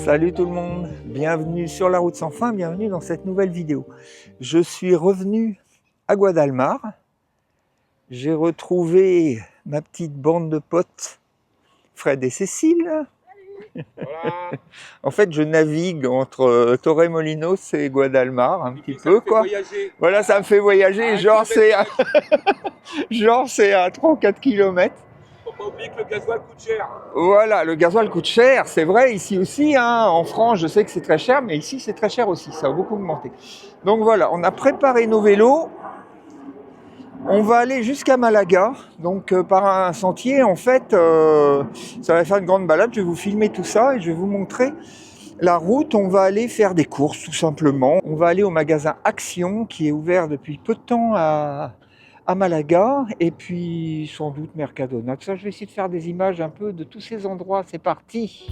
Salut tout le monde, bienvenue sur la route sans fin, bienvenue dans cette nouvelle vidéo. Je suis revenu à Guadalmar, j'ai retrouvé ma petite bande de potes, Fred et Cécile. Voilà. En fait, je navigue entre Torremolinos et Guadalmar un petit peu, quoi. Voyager. Voilà, ça me fait voyager, genre c'est à 3 ou 4 kilomètres. Faut pas oublier que le gasoil coûte cher. Voilà, le gasoil coûte cher, c'est vrai, ici aussi, hein. En France, je sais que c'est très cher, mais ici, c'est très cher aussi, ça a beaucoup augmenté. Donc voilà, on a préparé nos vélos, on va aller jusqu'à Malaga, donc par un sentier, en fait, ça va faire une grande balade, je vais vous filmer tout ça et je vais vous montrer la route. On va aller faire des courses, tout simplement. On va aller au magasin Action, qui est ouvert depuis peu de temps à Malaga, et puis sans doute Mercadona. Tout ça, je vais essayer de faire des images un peu de tous ces endroits. C'est parti!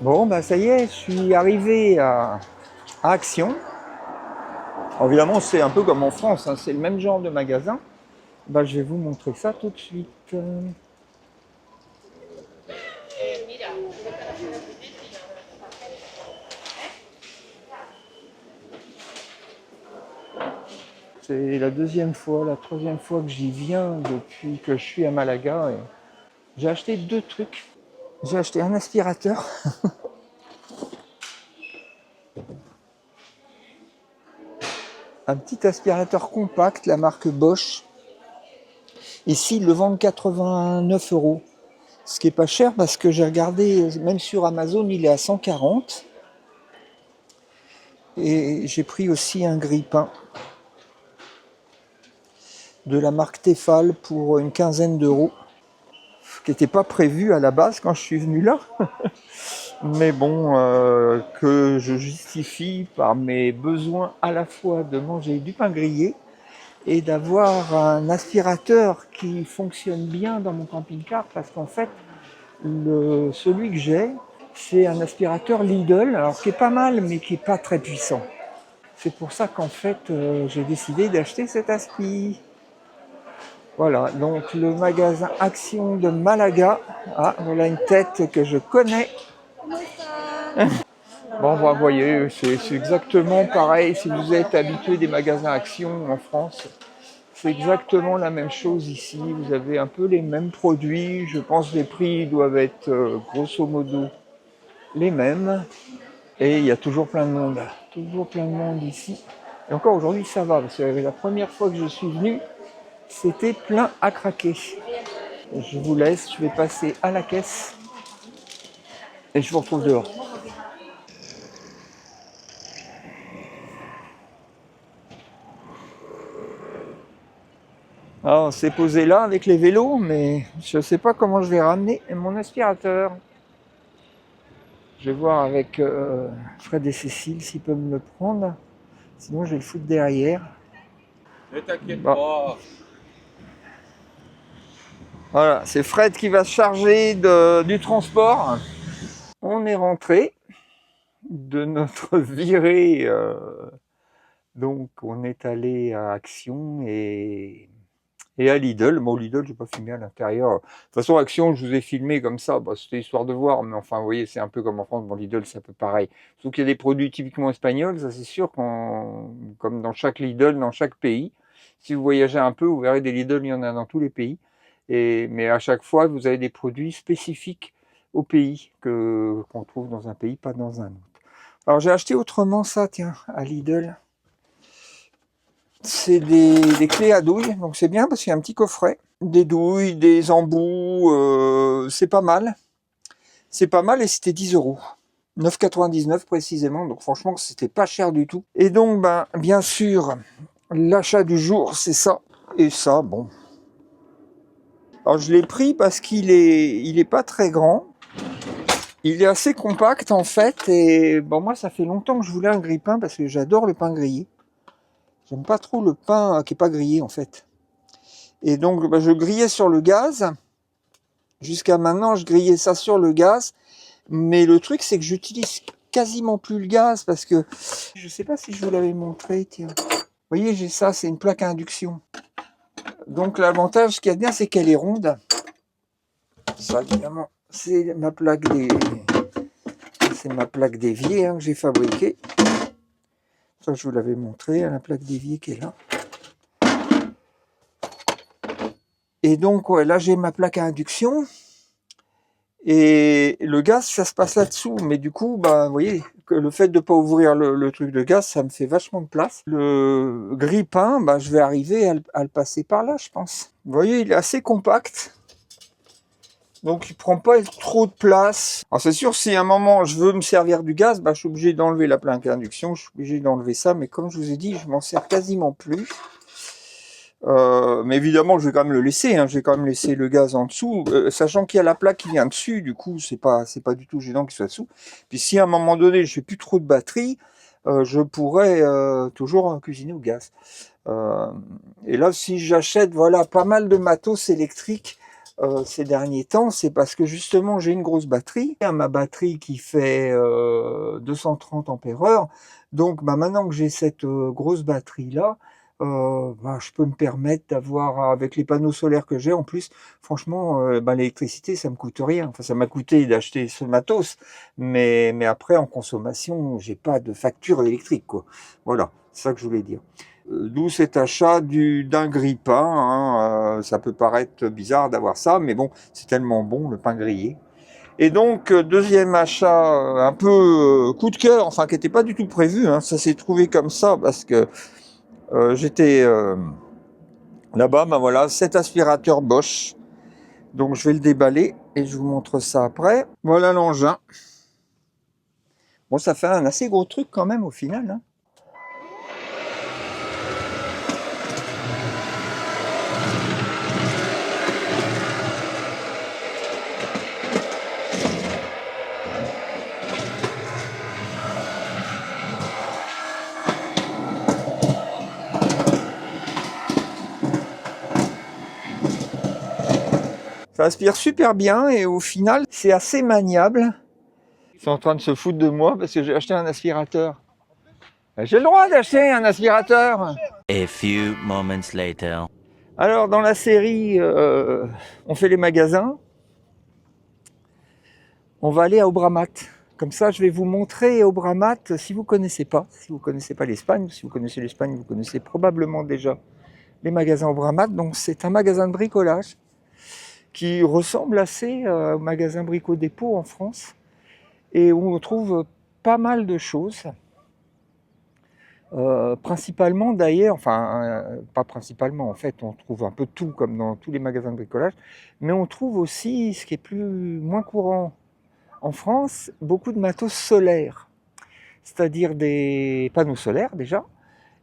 Bon, bah ça y est, je suis arrivé à Action. Alors, évidemment, c'est un peu comme en France, hein, c'est le même genre de magasin. Bah, je vais vous montrer ça tout de suite. C'est la deuxième fois, la troisième fois que j'y viens depuis que je suis à Malaga. Et j'ai acheté deux trucs. J'ai acheté un aspirateur. Un petit aspirateur compact, la marque Bosch. Ici, ils le vendent 89 €. Ce qui est pas cher parce que j'ai regardé, même sur Amazon, il est à 140. Et j'ai pris aussi un grille-pain de la marque Tefal pour une quinzaine d'euros. Ce qui n'était pas prévu à la base quand je suis venu là. Mais bon, que je justifie par mes besoins à la fois de manger du pain grillé et d'avoir un aspirateur qui fonctionne bien dans mon camping-car parce qu'en fait, celui que j'ai, c'est un aspirateur Lidl, alors qui est pas mal mais qui est pas très puissant. C'est pour ça qu'en fait, j'ai décidé d'acheter cet aspi. Voilà, donc le magasin Action de Malaga. Ah, voilà une tête que je connais. Bon, vous voyez, c'est exactement pareil. Si vous êtes habitué des magasins Action en France, c'est exactement la même chose ici. Vous avez un peu les mêmes produits. Je pense que les prix doivent être grosso modo les mêmes. Et il y a toujours plein de monde. Toujours plein de monde ici. Et encore aujourd'hui, ça va. Parce que la première fois que je suis venu, c'était plein à craquer. Je vous laisse, je vais passer à la caisse. Et je vous retrouve dehors. Alors, on s'est posé là avec les vélos, mais je ne sais pas comment je vais ramener mon aspirateur. Je vais voir avec Fred et Cécile s'ils peuvent me le prendre. Sinon, je vais le foutre derrière. Ne t'inquiète Bon. pas. Voilà, c'est Fred qui va se charger du transport. On est rentré de notre virée. Donc, on est allé à Action et à Lidl. Bon, Lidl, je n'ai pas filmé à l'intérieur. De toute façon, Action, je vous ai filmé comme ça. Bah, c'était histoire de voir. Mais enfin, vous voyez, c'est un peu comme en France. Bon, Lidl, c'est un peu pareil. Sauf qu'il y a des produits typiquement espagnols. Ça, c'est sûr, comme dans chaque Lidl, dans chaque pays. Si vous voyagez un peu, vous verrez des Lidl, il y en a dans tous les pays. Mais à chaque fois, vous avez des produits spécifiques au pays qu'on trouve dans un pays, pas dans un autre. Alors, j'ai acheté autrement ça, tiens, à Lidl. C'est des clés à douille, donc c'est bien parce qu'il y a un petit coffret. Des douilles, des embouts, c'est pas mal. C'est pas mal et c'était 10 €. 9,99 précisément, donc franchement c'était pas cher du tout. Et donc bien sûr, l'achat du jour c'est ça. Et ça, bon. Alors je l'ai pris parce qu'il est pas très grand. Il est assez compact en fait. Et bon, moi ça fait longtemps que je voulais un grille-pain parce que j'adore le pain grillé. J'aime pas trop le pain qui est pas grillé en fait. Et donc je grillais sur le gaz. Jusqu'à maintenant, je grillais ça sur le gaz. Mais le truc, c'est que j'utilise quasiment plus le gaz parce que je sais pas si je vous l'avais montré. Tiens, vous voyez, j'ai ça, c'est une plaque à induction. Donc l'avantage qu'il y a bien, c'est qu'elle est ronde. Ça, évidemment, c'est ma plaque d'évier que j'ai fabriquée. Ça, je vous l'avais montré, la plaque d'évier qui est là. Et donc, ouais, là, j'ai ma plaque à induction. Et le gaz, ça se passe là-dessous. Mais du coup, vous voyez, que le fait de ne pas ouvrir le truc de gaz, ça me fait vachement de place. Le grille-pain, je vais arriver à le passer par là, je pense. Vous voyez, il est assez compact. Donc, il prend pas trop de place. Alors, c'est sûr, si à un moment, je veux me servir du gaz, je suis obligé d'enlever la plaque à induction. Je suis obligé d'enlever ça. Mais comme je vous ai dit, je m'en sers quasiment plus. Mais évidemment, je vais quand même le laisser. Je vais quand même laisser le gaz en dessous, sachant qu'il y a la plaque qui vient dessus. Du coup, c'est pas du tout gênant qu'il soit dessous. Puis si à un moment donné, je fais plus trop de batterie, je pourrais toujours cuisiner au gaz. Et là, si j'achète, voilà, pas mal de matos électriques, ces derniers temps, c'est parce que justement j'ai une grosse batterie, ma batterie qui fait 230 ampères-heure. Donc maintenant que j'ai cette grosse batterie-là, je peux me permettre d'avoir, avec les panneaux solaires que j'ai en plus, franchement, l'électricité, ça me coûte rien. Enfin, ça m'a coûté d'acheter ce matos, mais après, en consommation, j'ai pas de facture électrique, quoi. Voilà, c'est ça que je voulais dire. D'où cet achat d'un grille-pain, hein. Ça peut paraître bizarre d'avoir ça, mais bon, c'est tellement bon, le pain grillé. Et donc, deuxième achat un peu coup de cœur, enfin qui n'était pas du tout prévu, hein. Ça s'est trouvé comme ça parce que j'étais là-bas, voilà, cet aspirateur Bosch. Donc je vais le déballer et je vous montre ça après. Voilà l'engin. Bon, ça fait un assez gros truc quand même au final, hein. Ça aspire super bien et au final, c'est assez maniable. Ils sont en train de se foutre de moi parce que j'ai acheté un aspirateur. J'ai le droit d'acheter un aspirateur. A few moments later. Alors, dans la série, on fait les magasins. On va aller à Obramat. Comme ça, je vais vous montrer Obramat si vous ne connaissez pas. Si vous ne connaissez pas l'Espagne, si vous connaissez l'Espagne, vous connaissez probablement déjà les magasins Obramat. Donc, c'est un magasin de bricolage qui ressemble assez au magasin Brico Dépôt en France et où on trouve pas mal de choses. Principalement d'ailleurs, pas principalement, en fait, on trouve un peu de tout comme dans tous les magasins de bricolage, mais on trouve aussi, ce qui est moins courant en France, beaucoup de matos solaires, c'est-à-dire des panneaux solaires déjà,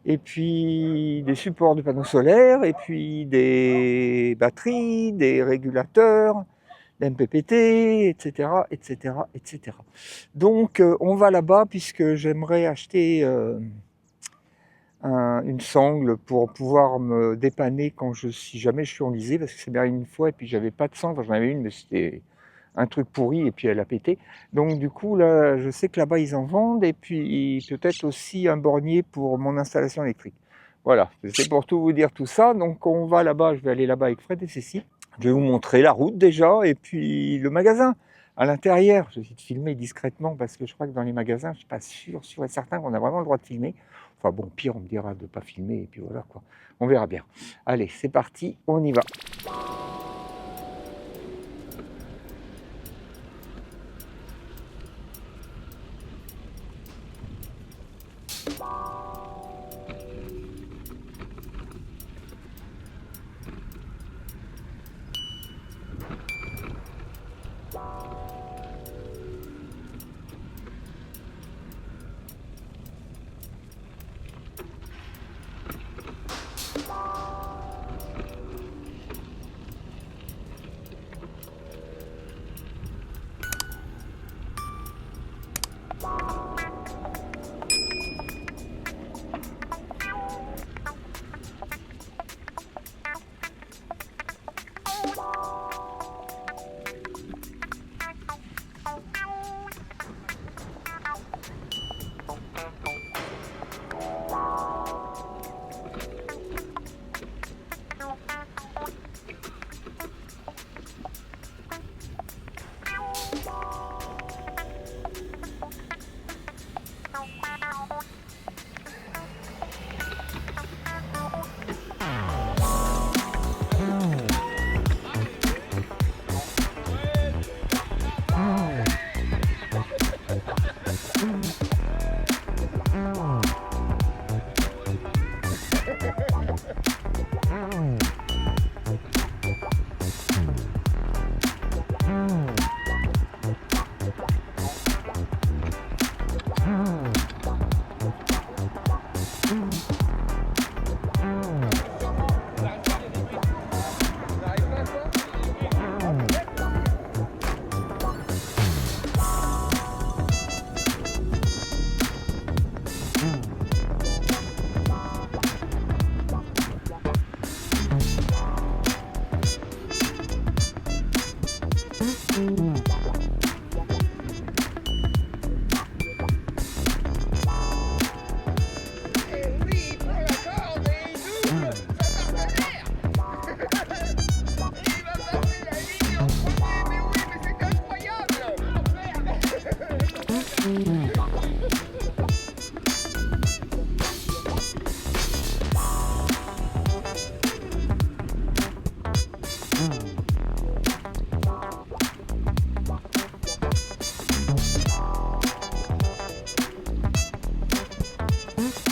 et puis des supports de panneaux solaires, et puis des batteries, des régulateurs, des MPPT, etc., etc., etc. Donc on va là-bas puisque j'aimerais acheter une sangle pour pouvoir me dépanner si jamais je suis enlisé, parce que c'est bien une fois et puis j'avais pas de sangle, j'en avais une mais c'était un truc pourri et puis elle a pété. Donc du coup là, je sais que là-bas ils en vendent et puis peut-être aussi un bornier pour mon installation électrique. Voilà, c'est pour tout vous dire tout ça. Donc on va là-bas, je vais aller là-bas avec Fred et Cécile. Je vais vous montrer la route déjà et puis le magasin à l'intérieur. Je vais essayer de filmer discrètement parce que je crois que dans les magasins, je suis pas sûr et certain qu'on a vraiment le droit de filmer. Enfin bon, pire, on me dira de ne pas filmer et puis voilà quoi. On verra bien. Allez, c'est parti, on y va.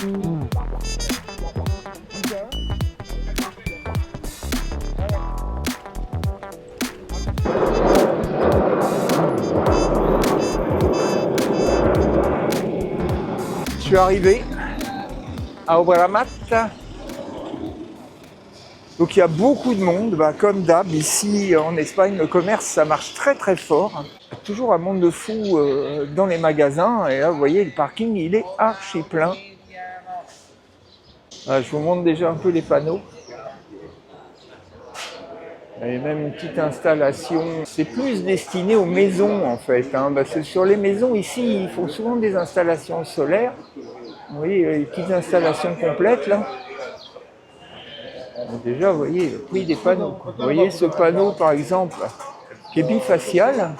Je suis arrivé à Obramat. Donc il y a beaucoup de monde, comme d'hab, ici en Espagne, le commerce ça marche très très fort. Il y a toujours un monde de fou dans les magasins, et là vous voyez le parking il est archi plein. Je vous montre déjà un peu les panneaux. Il y a même une petite installation, c'est plus destiné aux maisons en fait, parce que sur les maisons ici ils font souvent des installations solaires. Vous voyez les petites installations complètes là. Donc déjà, vous voyez le prix des panneaux. Vous voyez ce panneau, par exemple, qui est bifacial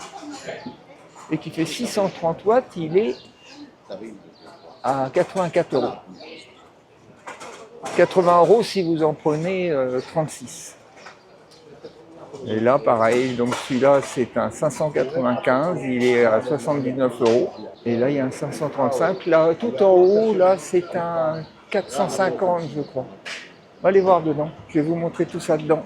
et qui fait 630 watts, il est à 84 €. 80 € si vous en prenez 36. Et là, pareil, donc celui-là, c'est un 595, il est à 79 €. Et là, il y a un 535. Là, tout en haut, là, c'est un 450, je crois. On va aller voir dedans. Je vais vous montrer tout ça dedans.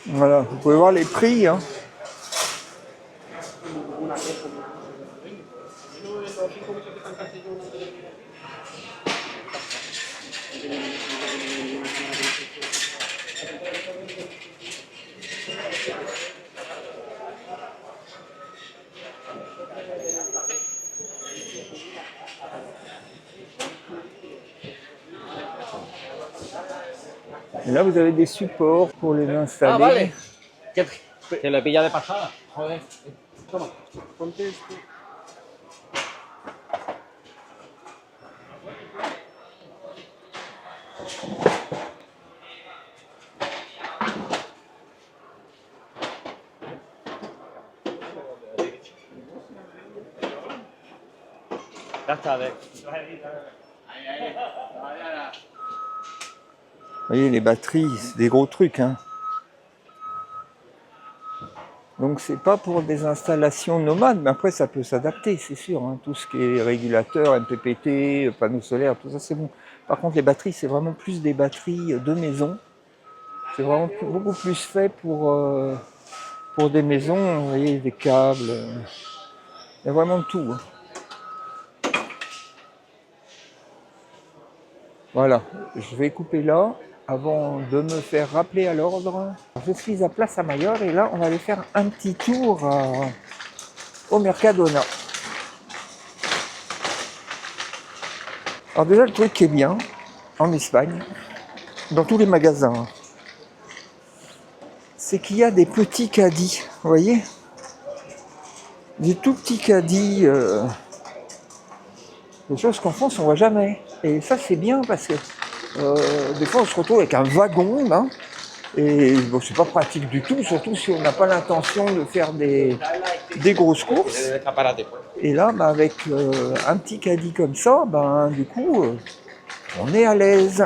Voilà, vous pouvez voir les prix. Et là, vous avez des supports pour les installer. Ah, vale. Que le pilla de pasada. Joder. Toma, ponte esto. Ya está, de. Vous voyez, les batteries, c'est des gros trucs. Donc, c'est pas pour des installations nomades, mais après, ça peut s'adapter, c'est sûr. Tout ce qui est régulateur, MPPT, panneaux solaires, tout ça, c'est bon. Par contre, les batteries, c'est vraiment plus des batteries de maison. C'est vraiment beaucoup plus fait pour des maisons. Vous voyez, des câbles. Il y a vraiment de tout. Voilà, je vais couper là avant de me faire rappeler à l'ordre. Je suis à Plaza Mayor et là on va aller faire un petit tour au Mercadona. Alors déjà le truc qui est bien en Espagne, dans tous les magasins, c'est qu'il y a des petits caddies, vous voyez, des tout petits caddies, des choses qu'en France on voit jamais. Et ça c'est bien parce que des fois on se retrouve avec un wagon, et bon, c'est pas pratique du tout, surtout si on n'a pas l'intention de faire des grosses courses. Et là, avec un petit caddie comme ça, du coup, on est à l'aise.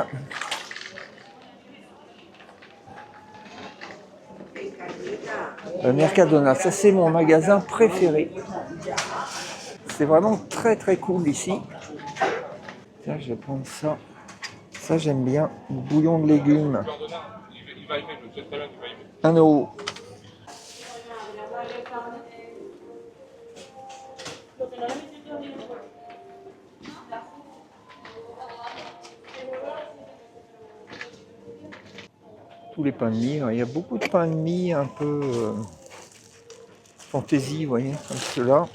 Mercadona, ça c'est mon magasin préféré. C'est vraiment très très cool ici. Tiens, je vais prendre ça. Ça j'aime bien, bouillon de légumes. 1 €. Tous les pains de mie, il y a beaucoup de pains de mie un peu fantaisie, vous voyez, comme ceux-là.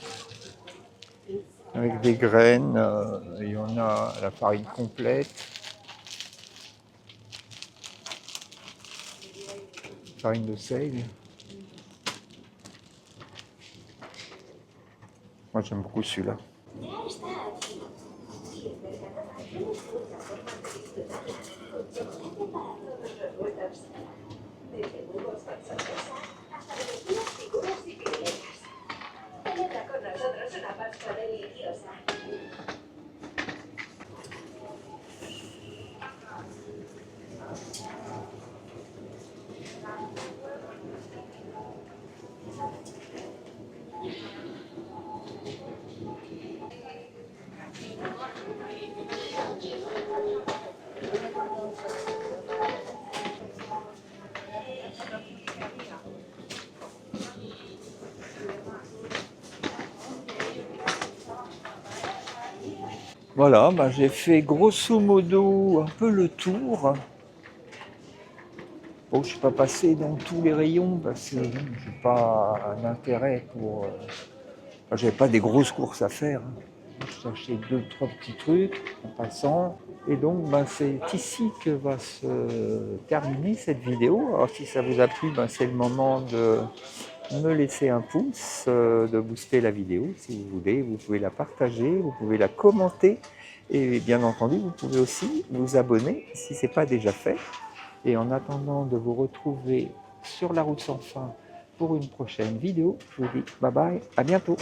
Avec des graines, il y en a la farine complète. Farine de seigle. Moi j'aime beaucoup celui-là. Voilà, bah, j'ai fait grosso modo un peu le tour. Bon, je ne suis pas passé dans tous les rayons parce que je n'ai pas d'intérêt pour... enfin, j'avais pas des grosses courses à faire. J'ai acheté 2-3 petits trucs en passant. Et donc, bah, c'est ici que va se terminer cette vidéo. Alors, si ça vous a plu, bah, c'est le moment de me laisser un pouce, de booster la vidéo si vous voulez. Vous pouvez la partager, vous pouvez la commenter. Et bien entendu, vous pouvez aussi vous abonner si ce n'est pas déjà fait. Et en attendant de vous retrouver sur la route sans fin pour une prochaine vidéo, je vous dis bye bye, à bientôt.